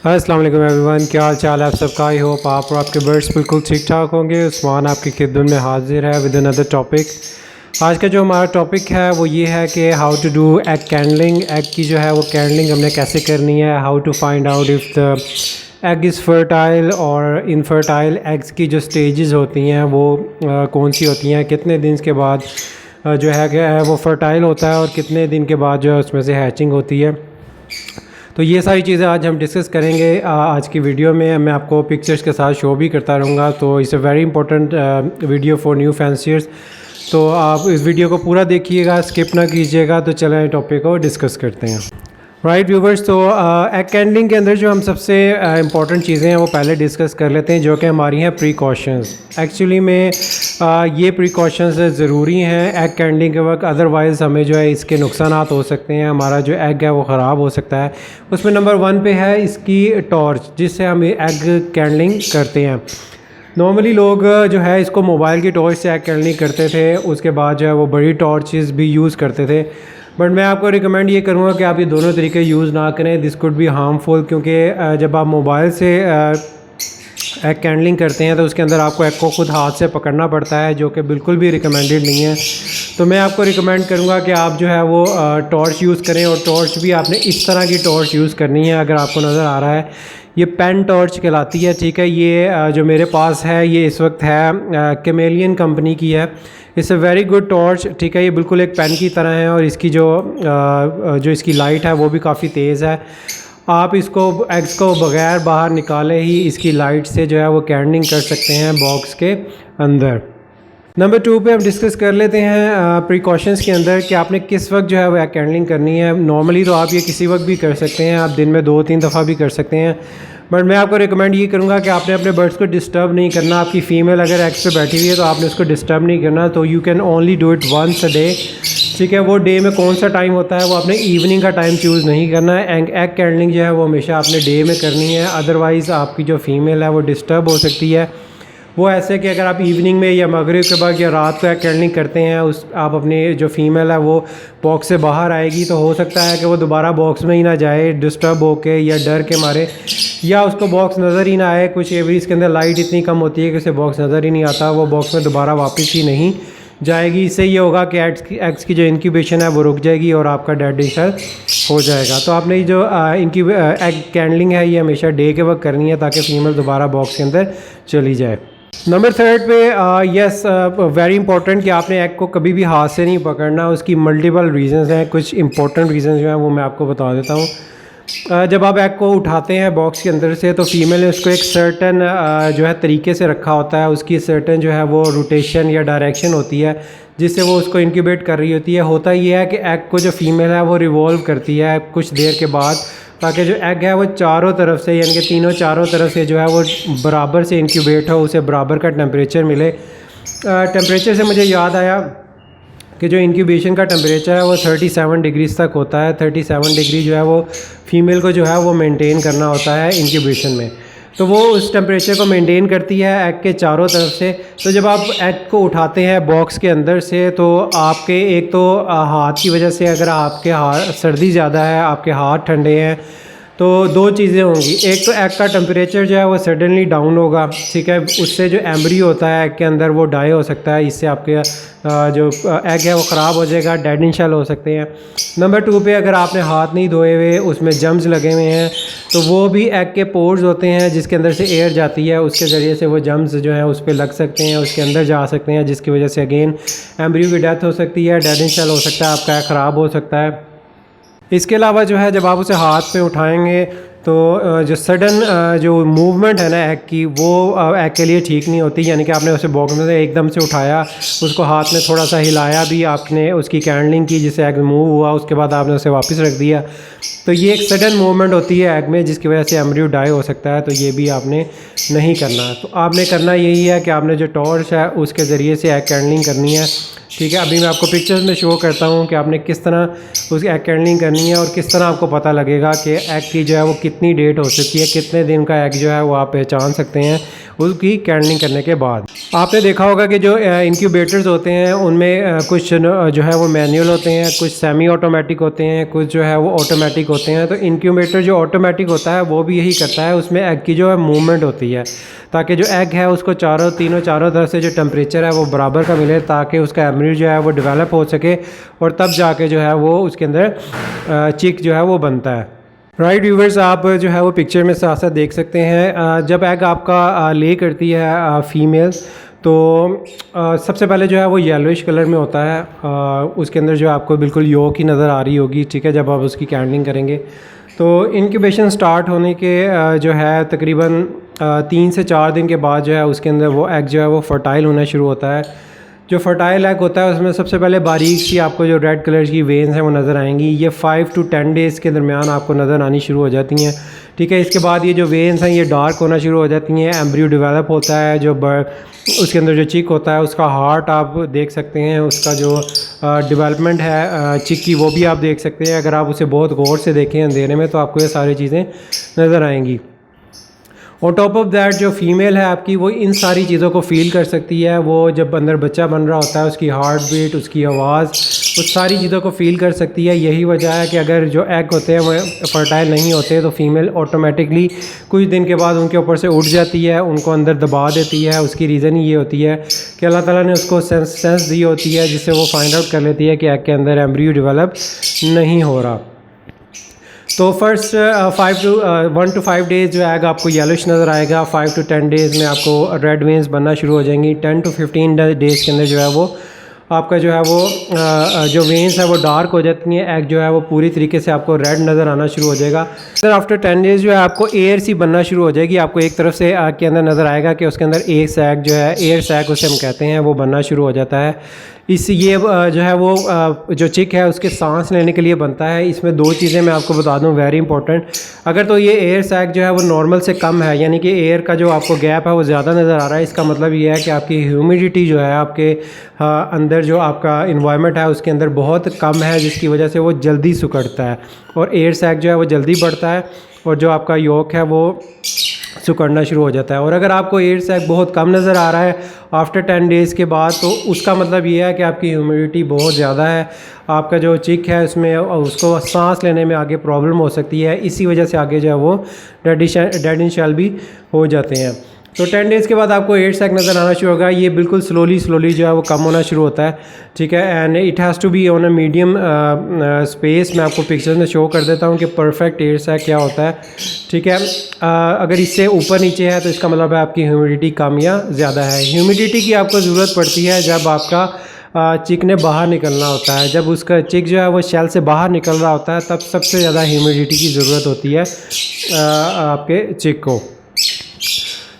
अस्सलाम वालेकुम एवरीवन, क्या हाल चाल है आप सबका। आई होप आप और आपके बर्ड्स बिल्कुल ठीक ठाक होंगे। उस्मान आपकी खिदमत में हाजिर है विद अनदर टॉपिक। आज का जो हमारा टॉपिक है वो ये है कि how to do egg candling. Egg की जो है वो कैंडलिंग हमने कैसे करनी है, how to find out if the egg is fertile और इनफर्टाइल। एग्स की जो स्टेजेस होती हैं वो कौन सी होती हैं, कितने दिन के बाद जो है वो फर्टाइल होता है और कितने दिन के बाद जो है उसमें से हैचिंग होती है। तो ये सारी चीज़ें आज हम डिस्कस करेंगे आज की वीडियो में। मैं आपको पिक्चर्स के साथ शो भी करता रहूँगा। तो it's a very important video for new fanciers. तो आप इस वीडियो को पूरा देखिएगा, स्किप ना कीजिएगा। तो चलें टॉपिक को डिस्कस करते हैं। राइट व्यूवर्स, तो एग कैंडलिंग के अंदर जो हम सबसे इम्पॉर्टेंट चीज़ें हैं वो पहले डिस्कस कर लेते हैं, जो कि हमारी हैं प्रिकॉशंस। एक्चुअली में ये प्रिकॉशंस ज़रूरी हैं एग कैंडलिंग के वक्त, अदरवाइज़ हमें जो है इसके नुकसानात हो सकते हैं, हमारा जो एग है वो ख़राब हो सकता है। उसमें नंबर 1 पे है इसकी टॉर्च, जिससे हम एग कैंडलिंग करते हैं। नॉर्मली लोग जो है इसको मोबाइल की टॉर्च से एग कैंडलिंग करते थे, उसके बाद जो है वो बड़ी टॉर्चेस भी यूज़ करते थे। बट मैं आपको रिकमेंड ये करूँगा कि आप ये दोनों तरीके यूज़ ना करें। दिस कुड बी हार्मफुल, क्योंकि जब आप मोबाइल से एग कैंडलिंग करते हैं तो उसके अंदर आपको एग को खुद हाथ से पकड़ना पड़ता है, जो कि बिल्कुल भी रिकमेंडेड नहीं है। तो मैं आपको रिकमेंड करूँगा कि आप जो है वो टॉर्च यूज़ करें, और टॉर्च भी आपने इस तरह की टॉर्च यूज़ करनी है। अगर आपको नज़र आ रहा है, ये पेन टॉर्च कहलाती है, ठीक है। ये जो मेरे पास है ये इस वक्त है कैमेलियन कंपनी की है। It's a very good torch, ठीक है। ये बिल्कुल एक पेन की तरह है, और इसकी जो इसकी लाइट है वो भी काफ़ी तेज़ है। आप इसको एग्स को बग़ैर बाहर निकाले ही इसकी लाइट से जो है वो कैंडलिंग कर सकते हैं बॉक्स के अंदर। नंबर 2 पे हम डिस्कस कर लेते हैं प्रिकॉशंस के अंदर कि आपने किस वक्त जो है वो कैंडलिंग करनी है। नॉर्मली तो आप ये किसी वक्त भी कर सकते हैं, आप दिन में 2-3 दफ़ा भी कर सकते हैं। बट मैं आपको रिकमेंड ये करूँगा कि आपने अपने बर्ड्स को डिस्टर्ब नहीं करना। आपकी फ़ीमेल अगर एग्स पे बैठी हुई है तो आपने उसको डिस्टर्ब नहीं करना। तो you can only do it once a day, ठीक है। वो डे में कौन सा टाइम होता है वो आपने इवनिंग का टाइम चूज़ नहीं करना है। एग कैंडलिंग जो है वो हमेशा आपने डे में करनी है, अदरवाइज़ आपकी जो फ़ीमेल है वो डिस्टर्ब हो सकती है। वो ऐसे कि अगर आप इवनिंग में या मगरिब के बाद या रात को एग कैंडलिंग करते हैं, उस आप अपनी जो फ़ीमेल है वो बॉक्स से बाहर आएगी, तो हो सकता है कि वो दोबारा बॉक्स में ही ना जाए डिस्टर्ब होके या डर के मारे, या उसको बॉक्स नज़र ही ना आए। कुछ एवरी इसके अंदर लाइट इतनी कम होती है कि उसे बॉक्स नज़र ही नहीं आता, वो बॉक्स में दोबारा वापस ही नहीं जाएगी। इससे ये होगा कि एग्स की जो इंक्यूबेशन है वो रुक जाएगी और आपका डेड इंशल हो जाएगा। तो आपने जो एग कैंडलिंग है ये हमेशा डे के वक्त करनी है, ताकि फ़ीमेल दोबारा बॉक्स के अंदर चली जाए। नंबर 3 पे यस वेरी इंपॉर्टेंट कि आपने एग को कभी भी हाथ से नहीं पकड़ना। उसकी मल्टीपल रीजंस हैं, कुछ इंपॉर्टेंट रीजंस जो हैं वो मैं आपको बता देता हूँ। जब आप एग को उठाते हैं बॉक्स के अंदर से, तो फीमेल ने उसको एक सर्टन जो है तरीके से रखा होता है। उसकी सर्टन जो है वो रोटेशन या डायरेक्शन होती है, जिससे वो उसको इंक्यूबेट कर रही होती है। होता ये है कि एग को जो फीमेल है वो रिवॉल्व करती है कुछ देर के बाद, ताकि जो एग है वो चारों तरफ से, यानी कि तीनों चारों तरफ से जो है वो बराबर से इंक्यूबेट हो, उसे बराबर का टेम्परेचर मिले। टेम्परेचर से मुझे याद आया कि जो इंक्यूबेशन का टेम्परेचर है वो 37 डिग्रीज तक होता है। 37 डिग्री जो है वो फीमेल को जो है वो मेंटेन करना होता है इंक्यूबेशन में। तो वो उस टेम्परेचर को मेंटेन करती है एग के चारों तरफ से। तो जब आप एग को उठाते हैं बॉक्स के अंदर से, तो आपके एक तो हाथ की वजह से, अगर आपके हाथ सर्दी ज़्यादा है, आपके हाथ ठंडे हैं, तो 2 चीज़ें होंगी। एक तो एग का टेम्परेचर जो है वो सडनली डाउन होगा, ठीक है। उससे जो एम्ब्रियो होता है एग के अंदर वो डाई हो सकता है, इससे आपके जो एग है वो ख़राब हो जाएगा, डेड इन शेल हो सकते हैं। नंबर 2 पे अगर आपने हाथ नहीं धोए हुए, उसमें जम्स लगे हुए हैं, तो वो भी एग के पोर्स होते हैं जिसके अंदर से एयर जाती है, उसके ज़रिए से वो जम्स जो है उस पर लग सकते हैं, उसके अंदर जा सकते हैं, जिसकी वजह से अगेन एम्ब्रियो की डेथ हो सकती है, डेड इन शेल हो सकता है, आपका एग ख़राब हो सकता है। इसके अलावा जो है जब आप उसे हाथ पे उठाएंगे तो जो सडन जो मूवमेंट है ना एग की, वो एग के लिए ठीक नहीं होती। यानी कि आपने उसे बॉक्स में से एकदम से उठाया, उसको हाथ में थोड़ा सा हिलाया भी आपने, उसकी कैंडलिंग की जिससे एग मूव हुआ, उसके बाद आपने उसे वापस रख दिया, तो ये एक सडन मूवमेंट होती है एग में, जिसकी वजह से एम्ब्रियो डाई हो सकता है। तो ये भी आपने नहीं करना। तो आपने करना यही है कि आपने जो टॉर्च है उसके ज़रिए से एग कैंडलिंग करनी है। ठीक है, अभी मैं आपको पिक्चर्स में शो करता हूँ कि आपने किस तरह उसकी एग कैंडलिंग करनी है और किस तरह आपको पता लगेगा कि एग की जो है वो कितनी डेट हो सकती है, कितने दिन का एग जो है वो आप पहचान सकते हैं उसकी कैंडलिंग करने के बाद। आपने देखा होगा कि जो इंक्यूबेटर्स होते हैं उनमें कुछ जो है वो मैनुअल होते हैं, कुछ सेमी ऑटोमेटिक होते हैं, कुछ जो है वो ऑटोमेटिक होते हैं। तो इंक्यूबेटर जो ऑटोमेटिक होता है वो भी यही करता है, उसमें एग की जो है मूवमेंट होती है ताकि जो एग है उसको चारों तरफ से जो टेम्परेचर है वो बराबर का मिले ताकि उसका एम्ब्रियो जो है वो डेवलप हो सके और तब जाके जो है वो उसके अंदर चिक जो है वो बनता है। राइट व्यूवर्स, आप जो है वो पिक्चर में साथ साथ देख सकते हैं जब एग आपका ले करती है फीमेल तो सबसे पहले जो है वो येलोइश कलर में होता है, उसके अंदर जो आपको बिल्कुल योक ही नज़र आ रही होगी। ठीक है, जब आप उसकी कैंडलिंग करेंगे तो इंक्यूबेशन स्टार्ट होने के जो है तकरीबन 3 से 4 दिन के बाद जो है उसके अंदर वो एग जो है वो फर्टाइल होना शुरू होता है। जो फर्टाइल एग होता है उसमें सबसे पहले बारीक सी आपको जो रेड कलर की वेन्स हैं वो नज़र आएंगी। ये 5 to 10 डेज़ के दरमियान आपको नज़र आनी शुरू हो जाती हैं। ठीक है, इसके बाद ये जो वेन्स हैं ये डार्क होना शुरू हो जाती हैं, एम्ब्रियो डेवलप होता है, जो उसके अंदर जो चिक होता है उसका हार्ट आप देख सकते हैं, उसका जो डेवलपमेंट है चिक की वो भी आप देख सकते हैं। अगर आप उसे बहुत गौर से देखें अंधेरे में तो आपको ये सारी चीज़ें नज़र आएंगी। और टॉप ऑफ दैट जो फीमेल है आपकी वो इन सारी चीज़ों को फील कर सकती है। वो जब अंदर बच्चा बन रहा होता है उसकी हार्ट बीट, उसकी आवाज़, उस सारी चीज़ों को फील कर सकती है। यही वजह है कि अगर जो एग होते हैं वो फर्टाइल नहीं होते तो फीमेल ऑटोमेटिकली कुछ दिन के बाद उनके ऊपर से उठ जाती है, उनको अंदर दबा देती है। उसकी रीज़न ही ये होती है कि अल्लाह ताला ने उसको सेंस दी होती है जिससे वो फाइंड आउट कर लेती है कि एग के अंदर एम्ब्रियो डेवलप नहीं हो रहा। तो फर्स्ट 1 to 5 डेज़ जो एग आपको येलोइश नज़र आएगा। 5 to 10 डेज़ में आपको रेड वेन्स बनना शुरू हो जाएंगी। 10 to 15 डेज़ के अंदर जो है वो आपका जो है वो जो वेन्स है वो डार्क हो जाती हैं, एग जो है वो पूरी तरीके से आपको रेड नज़र आना शुरू हो जाएगा। फिर आफ्टर 10 डेज़ जो है आपको एयर सी बनना शुरू हो जाएगी। आपको एक तरफ से आग के अंदर नज़र आएगा कि उसके अंदर एक सैक जो है, एयर सैक उसे हम कहते हैं, वो बनना शुरू हो जाता है। ये जो है वो जो चिक है उसके सांस लेने के लिए बनता है। इसमें 2 चीज़ें मैं आपको बता दूं वेरी इंपॉर्टेंट। अगर तो ये एयर सैक जो है वो नॉर्मल से कम है, यानी कि एयर का जो आपको गैप है वो ज़्यादा नज़र आ रहा है, इसका मतलब ये है कि आपकी ह्यूमिडिटी जो है आपके अंदर जो आपका इन्वायरमेंट है उसके अंदर बहुत कम है, जिसकी वजह से वो जल्दी सुकड़ता है और एयर सैक जो है वो जल्दी बढ़ता है और जो आपका योक है वो सुकड़ना शुरू हो जाता है। और अगर आपको एयर सैक बहुत कम नज़र आ रहा है आफ्टर 10 डेज़ के बाद तो उसका मतलब ये है कि आपकी ह्यूमिडिटी बहुत ज़्यादा है, आपका जो चिक है उसमें उसको सांस लेने में आगे प्रॉब्लम हो सकती है। इसी वजह से आगे जो है वो डेड इन शेल भी हो जाते हैं। तो 10 डेज़ के बाद आपको एयर सैक नज़र आना शुरू होगा। ये बिल्कुल स्लोली जो है वो कम होना शुरू होता है। ठीक है, and it has to be on a medium space. मैं आपको पिक्चर्स में शो कर देता हूँ कि परफेक्ट एयर सैक क्या होता है। ठीक है, अगर इससे ऊपर नीचे है तो इसका मतलब है आपकी ह्यूमिडिटी कम या ज़्यादा है। ह्यूमिडिटी की आपको ज़रूरत पड़ती है जब आपका चिक ने बाहर निकलना होता है। जब उसका चिक जो है वो शेल से बाहर निकल रहा होता है तब सबसे ज़्यादा ह्यूमिडिटी की ज़रूरत होती है आपके चिक को।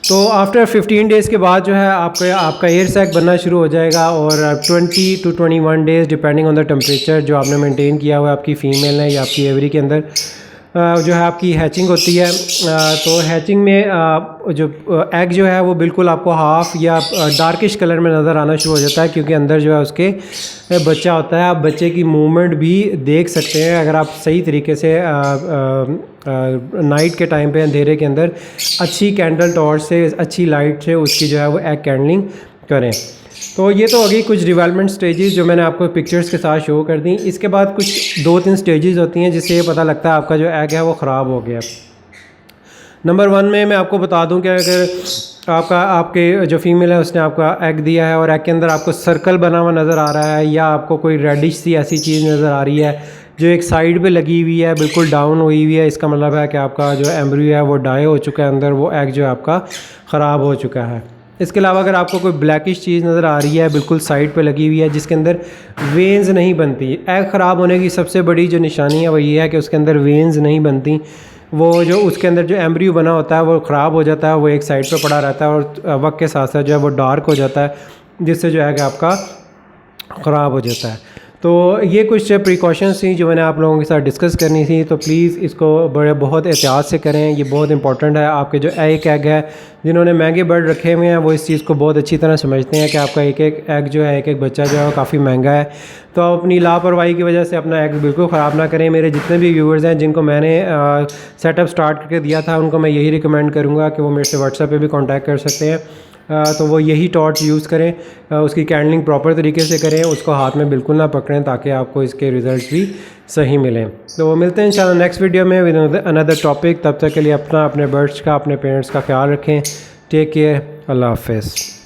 तो आफ्टर 15 डेज़ के बाद जो है आपका एयर सैक बनना शुरू हो जाएगा और 20 to 21 days depending on the temperature जो आपने मेंटेन किया हुआ है आपकी फ़ीमेल ने या आपकी एवरी के अंदर जो है आपकी हैचिंग होती है। तो हैचिंग में जो एग जो है वो बिल्कुल आपको हाफ या डार्किश कलर में नज़र आना शुरू हो जाता है, क्योंकि अंदर जो है उसके बच्चा होता है। आप बच्चे की मूवमेंट भी देख सकते हैं अगर आप सही तरीके से नाइट के टाइम पे अंधेरे के अंदर अच्छी कैंडल टॉर्च से, अच्छी लाइट से उसकी जो है वो एग कैंडलिंग करें। तो ये तो होगी कुछ डेवलपमेंट स्टेजेस जो मैंने आपको पिक्चर्स के साथ शो कर दी। इसके बाद कुछ 2-3 स्टेजेस होती हैं जिससे ये पता लगता है आपका जो एग है वो ख़राब हो गया। नंबर 1 में मैं आपको बता दूं कि अगर आपके जो फीमेल है उसने आपका एग दिया है और एग के अंदर आपको सर्कल बना हुआ नज़र आ रहा है या आपको कोई रेडिश सी ऐसी चीज़ नज़र आ रही है जो एक साइड पे लगी हुई है, बिल्कुल डाउन हुई हुई है, इसका मतलब है कि आपका जो एम्ब्रियो है वो डाई हो चुका है, अंदर वो एग जो है आपका ख़राब हो चुका है। इसके अलावा अगर आपको कोई ब्लैकिश चीज़ नज़र आ रही है बिल्कुल साइड पे लगी हुई है जिसके अंदर वेन्स नहीं बनती, एग ख़राब होने की सबसे बड़ी जो निशानी है वो ये है कि उसके अंदर वेन्स नहीं बनती। वो जो उसके अंदर जो एम्ब्रियो बना होता है वो ख़राब हो जाता है, वो एक साइड पे पड़ा रहता है और वक्त के साथ साथ जो है वो डार्क हो जाता है जिससे जो है कि आपका ख़राब हो जाता है। तो ये कुछ प्रिकॉशंस थी जो मैंने आप लोगों के साथ डिस्कस करनी थी। तो प्लीज़ इसको बहुत एहतियात से करें, ये बहुत इंपॉर्टेंट है। आपके जो एक एग है, जिन्होंने महंगे बर्ड रखे हुए हैं वो इस चीज़ को बहुत अच्छी तरह समझते हैं कि आपका एक एक एग जो है, एक एक बच्चा जो है वो काफ़ी महंगा है। तो आप अपनी लापरवाही की वजह से अपना एग बिल्कुल ख़राब ना करें। मेरे जितने भी व्यूवर्स हैं जिनको मैंने सेटअप स्टार्ट करके दिया था, उनको मैं यही रिकमेंड करूँगा कि वो मेरे से व्हाट्सएप पे भी कांटेक्ट कर सकते हैं। तो वो यही टॉर्च यूज़ करें, उसकी कैंडलिंग प्रॉपर तरीके से करें, उसको हाथ में बिल्कुल ना पकड़ें ताकि आपको इसके रिज़ल्ट भी सही मिलें। तो वो मिलते हैं इंशाल्लाह नेक्स्ट वीडियो में विद अनदर टॉपिक। तब तक के लिए अपने बर्ड्स का, अपने पेरेंट्स का ख्याल रखें। टेक केयर, अल्लाह हाफ़िज़।